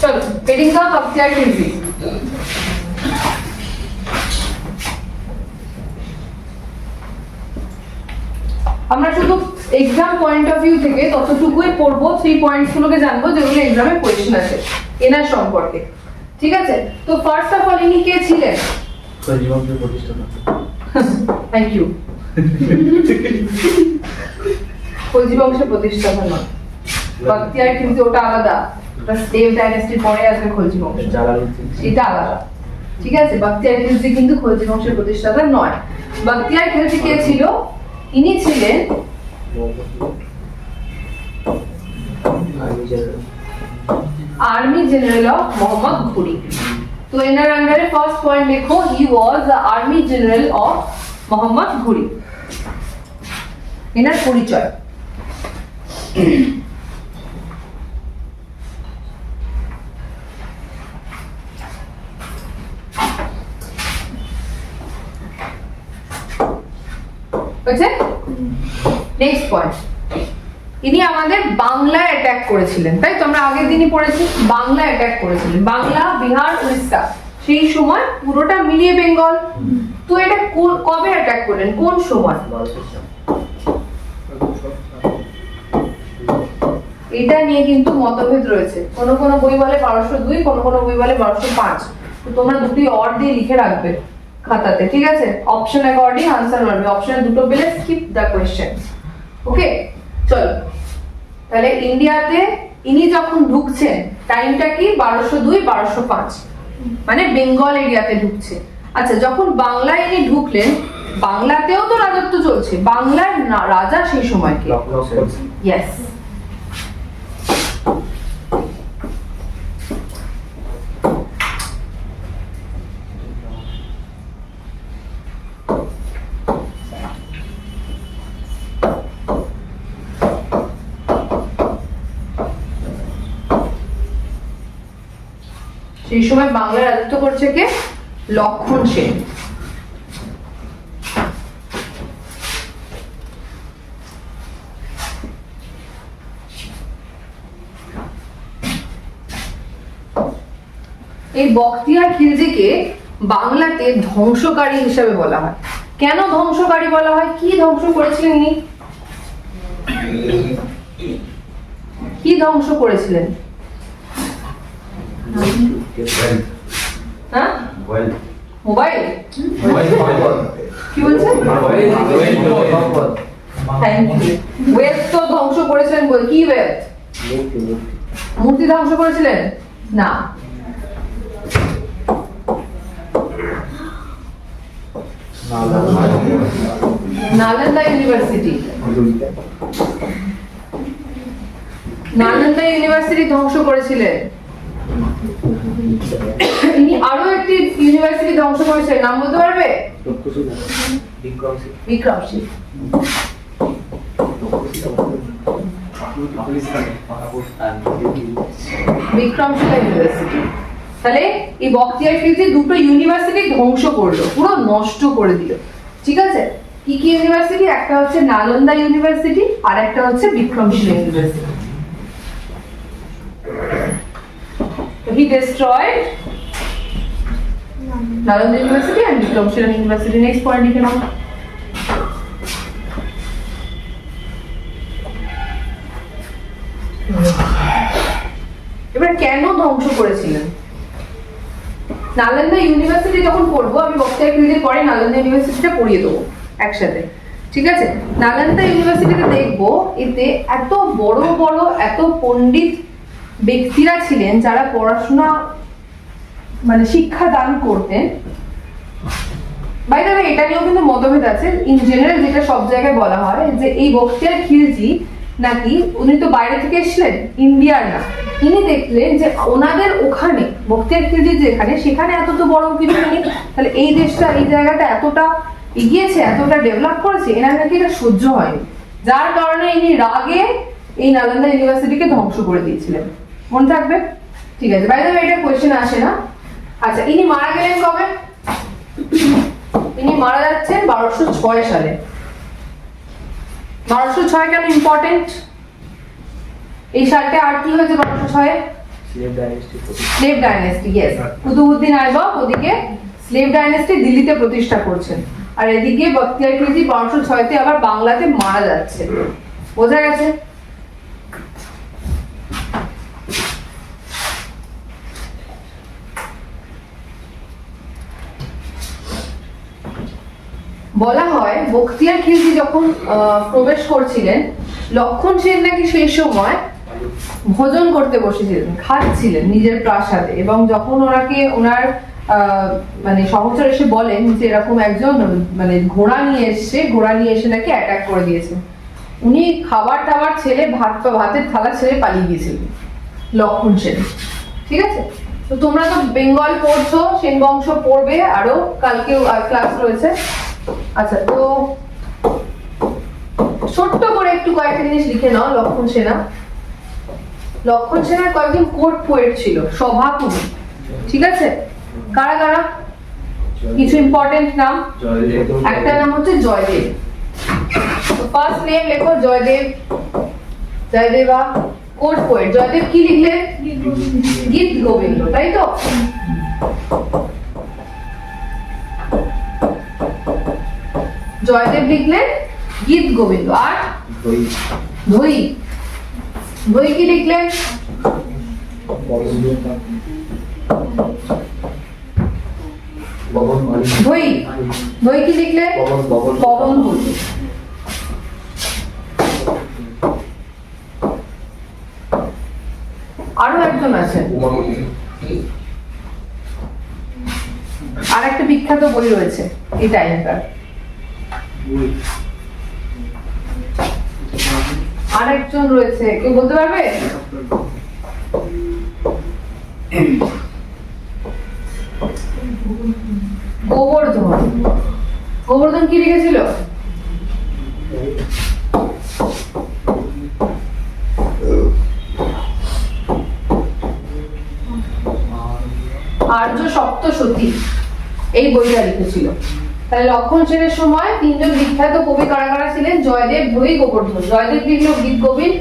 চলো হেডিং দাও বখতিয়ার খিলজি। আমরা শুধু এক্সাম পয়েন্ট অফ ভিউ থেকে ততটুকুই পড়বো, 3 পয়েন্টস গুলোকে জানবো যেগুলো এক্সামে কোয়েশ্চেন আছে এনার সম্পর্কে, ঠিক আছে? তো ফার্স্ট অফ অল ইনি কে ছিলেন? খলজি বংশের প্রতিষ্ঠাতা। Thank you. খলজি বংশের প্রতিষ্ঠাতা নয়, বখতিয়ার খিলজি ওটা আলাদা, ওটা দেব ডাইনেস্টির পরে আসবে খলজি বংশ, এটা আলাদা, ঠিক আছে? বখতিয়ার খিলজি কিন্তু খলজি বংশের প্রতিষ্ঠাতা নয়। বখতিয়ার খিলজি কে ছিল? ইনি ছিলেন আর্মি জেনারেল অফ মোহাম্মদ ঘুরি। তো এনার আন্ডারে ফার্স্ট পয়েন্ট লেখো, he was the army general of Mohammad Ghori. এনার পরিচয়, বুঝছেন? নেক্সট পয়েন্ট, ইনি আমাদের বাংলায় অ্যাটাক করেছিলেন, তাই তো আমরা আগের দিনই পড়েছি, বাংলায় অ্যাটাক করেছিলেন, বাংলা, বিহার, উড়িষ্যা, সেই সময় পুরোটা মিলিয়ে বেঙ্গল। তো এটা কবে অ্যাটাক করলেন, কোন সময়? এটা নিয়ে কিন্তু মতভেদ রয়েছে, কোন কোন বই বলে 1202, কোন কোন বই বলে 1205। তো তোমরা দুটি অর দিয়ে লিখে রাখবে খাতাতে, ঠিক আছে? অপশন অ্যাকর্ডিং আনসার মারবে, অপশনে দুটো পেলে স্কিপ দ্য কোশ্চেন। ওকে, চলো তাহলে ইন্ডিয়াতে ইনি যখন ঢুকছেন টাইমটা কি? 1202 1205, মানে বেঙ্গল এরিয়াতে ঢুকছে। আচ্ছা, যখন বাংলায় ইনি ঢুকলেন, বাংলাতেও তো রাজত্ব চলছে, বাংলার রাজা সেই সময় কি? ইয়েস, সেই সময় বাংলায় রাজত্ব করছে কে? লক্ষণ সেন। এই বখতিয়ার খিলজিকে বাংলাতে ধ্বংসকারী হিসেবে বলা হয়। কেন ধ্বংসকারী বলা হয়? কি ধ্বংস করেছিলেন ইনি? কি ধ্বংস করেছিলেন? হ্যাঁ, মোবাইল। কি বলছেন? ওয়েলথ তো ধ্বংস করেছিলেন। কি ওয়েলথ? মূর্তি ধ্বংস করেছিলেন না, নালন্দা ইউনিভার্সিটি, নালন্দা ইউনিভার্সিটি ধ্বংস করেছিলেন। ইনি আরো একটি ইউনিভার্সিটি ধ্বংস করেছিলেন, নাম বলতে পারবে? বিক্রমশীল। বিক্রমশীলা ইউনিভার্সিটি। তাহলে এই বখতিয়ার খিলজি দুটো ইউনিভার্সিটি ধ্বংস করলো, পুরো নষ্ট করে দিল, ঠিক আছে? কি কি ইউনিভার্সিটি? একটা হচ্ছে নালন্দা ইউনিভার্সিটি আর একটা হচ্ছে Vikramshila university. He destroyed Nalanda University and Vikramshila University. Next point লিখে নাও। এবার কেন ধ্বংস করেছিলেন? নালন্দা ইউনিভার্সিটি যখন পড়বো, আমি বখতিয়ার খিলজির পরে নালন্দা ইউনিভার্সিটিটা পড়িয়ে দেবো একসাথে, ঠিক আছে? নালন্দা ইউনিভার্সিটিতে দেখবো এতে এত বড় বড় এত পণ্ডিত ব্যক্তিরা ছিলেন যারা পড়াশোনা মানে শিক্ষা দান করতেন। বাই দ্য ওয়ে, এটা নিয়েও কিন্তু মতভেদ আছে। ইন জেনারেল যেটা সব জায়গায় বলা হয় যে এই বখতিয়ার খিলজি নাকি, উনি তো বাইরে থেকে এসলেন, ইন্ডিয়ার না, ইনি দেখলেন যে ওনাদের ওখানে বখতিয়ার খিলজি যেখানে, সেখানে এত তো বড় কিছু নেই, তাহলে এই দেশটা এই জায়গাটা এতটা এগিয়েছে, এতটা ডেভেলপ করেছে, এনার নাকি এটা সহ্য হয়নি, যার কারণে ইনি রাগে এই নালন্দা ইউনিভার্সিটিকে ধ্বংস করে দিয়েছিলেন। মনে থাকবে, ঠিক আছে? বাই দ্য ওয়ে, এটা কোশ্চেন আসে না। আচ্ছা, ইনি মারা গেলেন কবে? ইনি মারা যাচ্ছেন 1206 সালে। 1206 কেন ইম্পর্টেন্ট? এই সালটা আর কি হয়েছে 1206 এ? Slave dynasty, yes. Qutubuddin Aibak ওদিকে স্লেভ ডাইনেস্টি দিল্লিতে প্রতিষ্ঠা করছেন, আর এদিকে বখতিয়ার খিলজি 1206 তে আবার বাংলাতে মারা যাচ্ছে। বোঝা গেছে? বলা হয় বখতিয়ার খিলজি যখন প্রবেশ করছিলেন, লক্ষণ সেন নাকি সেই সময় ভোজন করতে বসেছিলেন, খাচ্ছিলেন নিজের প্রাসাদে, এবং যখন ওনার মানে সহচর এসে বলেন যে এরকম একজন মানে ঘোড়া নিয়ে এসে নাকি অ্যাটাক করে দিয়েছেন, উনি খাবার টাবার ছেড়ে ভাতের থালা ছেড়ে পালিয়ে গিয়েছিলেন লক্ষণ সেন। ঠিক আছে? তো তোমরা তো বেঙ্গল পড়ছো, সেন বংশ পড়বে, আরো কালকেও ক্লাস রয়েছে। আচ্ছা, তো ছোট্ট করে একটু কয়েকটা জিনিস লিখে নাও। লক্ষণ সেনের কয়েকজন কোর্ট পোয়েট ছিল, সভাকবি। ঠিক আছে? কারা কারা? কিছু ইম্পর্টেন্ট নাম। একটা নাম হচ্ছে জয়দেব। ফার্স্ট নেম লেখো জয়দেব। Jaydeva court poet. জয়দেব কি লিখলেন? গীত গোবিন্দ, তাই তো? জয়দেব লিখলেন গীত গোবিন্দ। আর ধৈ কি লিখলেন? ধৈ কি লিখলেন? পবন। আরো একজন আছেন, আর একটা বিখ্যাত বই রয়েছে এই টাইমটার। আর একজন রয়েছে, কেউ বলতে পারবে? গোবর্ধন কি লিখেছিল? আর্য সপ্তশতী এই বইটা লিখেছিল। তাহলে লক্ষণ সেনের সময় তিনজন বিখ্যাত কবি কারা কারা ছিলেন? জয়দেব, ধৈ, গোবর্ধন। জয়দেব লিখলো গীত গোবিন্দ,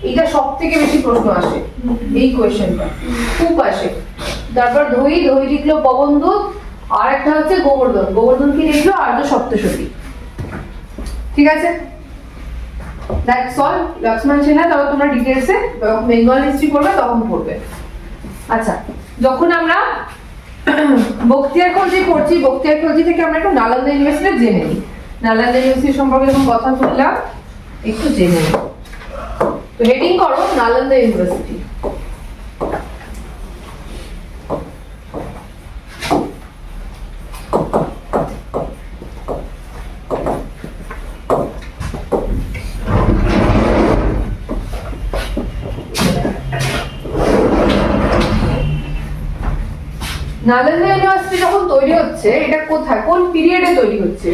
এটা সব থেকে বেশি প্রশ্ন আসে এই কোয়েশ্চেনটা, খুব আসে। তারপর ধৈ লিখলো পবনদূত, আর একটা হচ্ছে গোবর্ধন কি লিখলো? আর্য সপ্তশতী। ঠিক আছে? That's all. লক্ষ্মণ সেনা তবে তোমরা ডিটেলসে বেঙ্গল হিস্ট্রি পড়বে তখন পড়বে। আচ্ছা, যখন আমরা বখতিয়ার খলজি পড়ছি, বখতিয়ার খলজি থেকে আমরা একটু নালন্দা ইউনিভার্সিটি জেনে নিই। নালন্দা ইউনিভার্সিটি সম্পর্কে যখন কথা বললাম একটু জেনে নিই। তো হেডিং করো নালন্দা ইউনিভার্সিটি। নালন্দা ইউনিভার্সিটি যখন তৈরি হচ্ছে, এটা কোথায়, কোন পিরিয়ডে তৈরি হচ্ছে?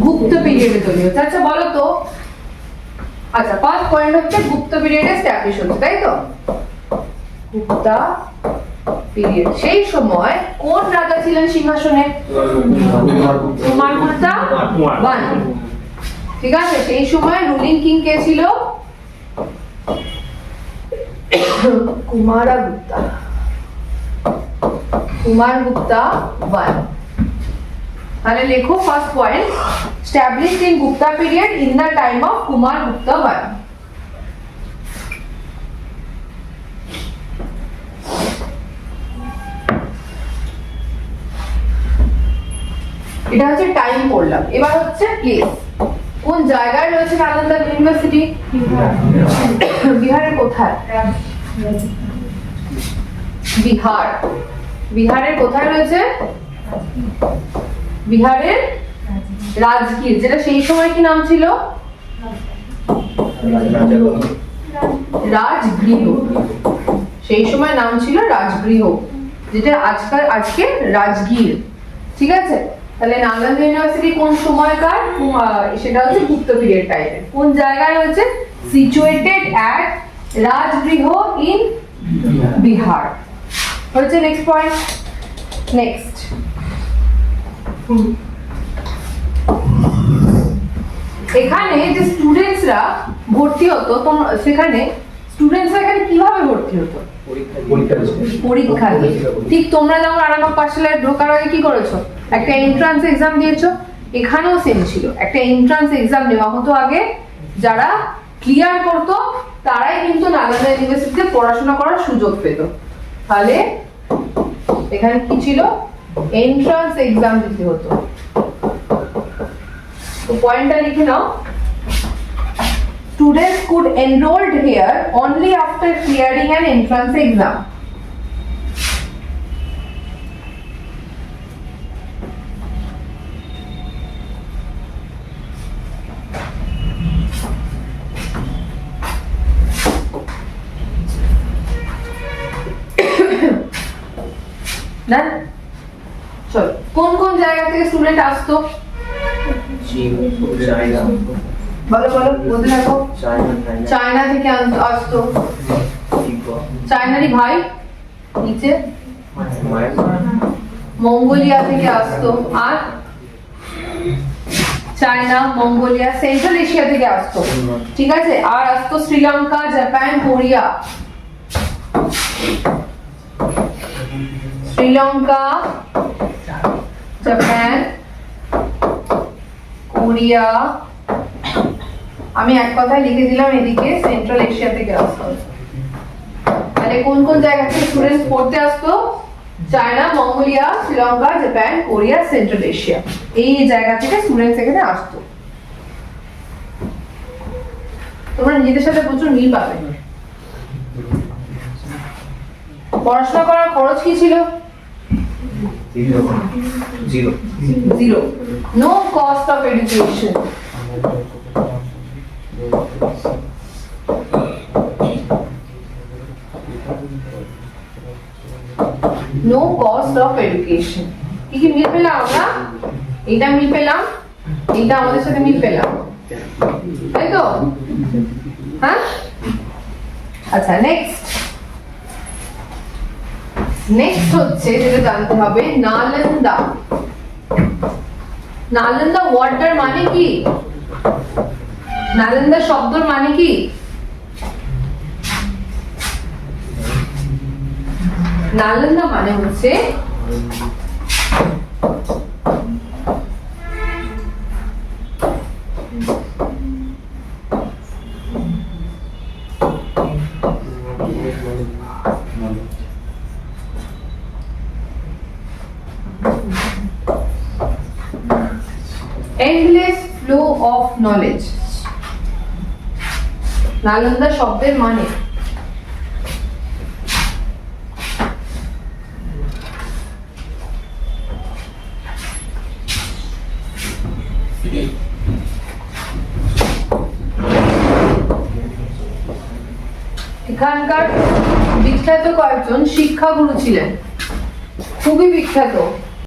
গুপ্ত পিরিয়ডে তৈরি হচ্ছে। আচ্ছা বলো তো, আচ্ছা ফার্স্ট পয়েন্ট হচ্ছে গুপ্ত পিরিয়ডে এস্টাবলিশ হচ্ছে, তাই তো? গুপ্তা পিরিয়ড। সেই সময় কোন রাজা ছিলেন সিংহাসনে? কুমারগুপ্তা ওয়ান। ঠিক আছে? সেই সময় রুলিং কিং কে ছিল? কুমারগুপ্তা ওয়ান। তাহলে লেখো first point, established in Gupta period in the time of Kumargupta I. এটা হচ্ছে টাইম পড়লাম। এবার হচ্ছে প্লেস। কোন জায়গায় রয়েছে নালন্দা ইউনিভার্সিটি? বিহারের কোথায়? বিহারের কোথায় রয়েছে? বিহারের রাজগীর, যেটা সেই সময় কি নাম ছিল? রাজগৃহ। সেই সময় নাম ছিল রাজগৃহ, যেটা আজকে রাজগীর। ঠিক আছে? তাহলে নালন্দা ইউনিভার্সিটি কোন সময়কার? সেটা হচ্ছে গুপ্ত পিরিয়ড টাইপের। কোন জায়গায় রয়েছে? Situated at Rajgriha in Bihar. হচ্ছে নেক্সট পয়েন্ট। নেক্সট এখানে যে স্টুডেন্টসরা ভর্তি হতো সেখানে স্টুডেন্টসরা এখানে কিভাবে ভর্তি হতো? পরীক্ষা দিয়ে। ঠিক তোমরা যেমন আরামবাগ পাঠশালায় ঢোকার আগে কি করেছো? একটা এন্ট্রান্স এক্সাম দিয়েছো। এখানেও সেম ছিল, একটা এন্ট্রান্স এক্সাম নেওয়া হতো আগে। যারা ক্লিয়ার করতো তারাই কিন্তু নালন্দা ইউনিভার্সিটিতে পড়াশোনা করার সুযোগ পেত। তাহলে এখানে কি ছিল? এন্ট্রান্স এক্সাম দিতে হতো। তো পয়েন্টটা লিখে নাও। Students could enrolled here only after clearing an entrance exam. Done? চলো, কোন কোন জায়গা থেকে স্টুডেন্ট আসতো? বলো বলো, বলতে থাকো। চায়না থেকে আসতো। চায়নারই ভাই নিচে। মঙ্গোলিয়া থেকে আসতো। আর চায়না, মঙ্গোলিয়া, সেন্ট্রাল এশিয়া থেকে আসতো। ঠিক আছে। আর আসতো Sri Lanka, Japan, Korea. Sri Lanka, Japan, Korea. আমি এক কথায় লিখে দিলাম এদিকে সেন্ট্রাল এশিয়া থেকে আসতো। তাহলে কোন কোন জায়গা থেকে স্টুডেন্টস পড়তে আসতো? China, Mongolia, Sri Lanka, Japan, Korea, central Asia. এই জায়গা থেকে স্টুডেন্টস এখানে আসতো। তোমরা নিজেদের সাথে প্রচুর মিল পাবে। পড়াশোনা করার খরচ কি ছিল? Zero. No cost of education. No cost of education. কি কি মিল পেলাম আমরা? এটা মিল পেলাম, এটা আমাদের সাথে মিল পেলাম, তাই তো? হ্যাঁ, আচ্ছা। নেক্সট হচ্ছে যেটা জানতে হবে, নালন্দা। নালন্দা ওয়ার্ডটার মানে কি? নালন্দা শব্দর মানে কি? নালন্দা মানে হচ্ছে endless flow of knowledge. Nalanda শব্দের মানে এখানকার বিখ্যাত কয়েকজন শিক্ষাগুরু ছিলেন, খুবই বিখ্যাত।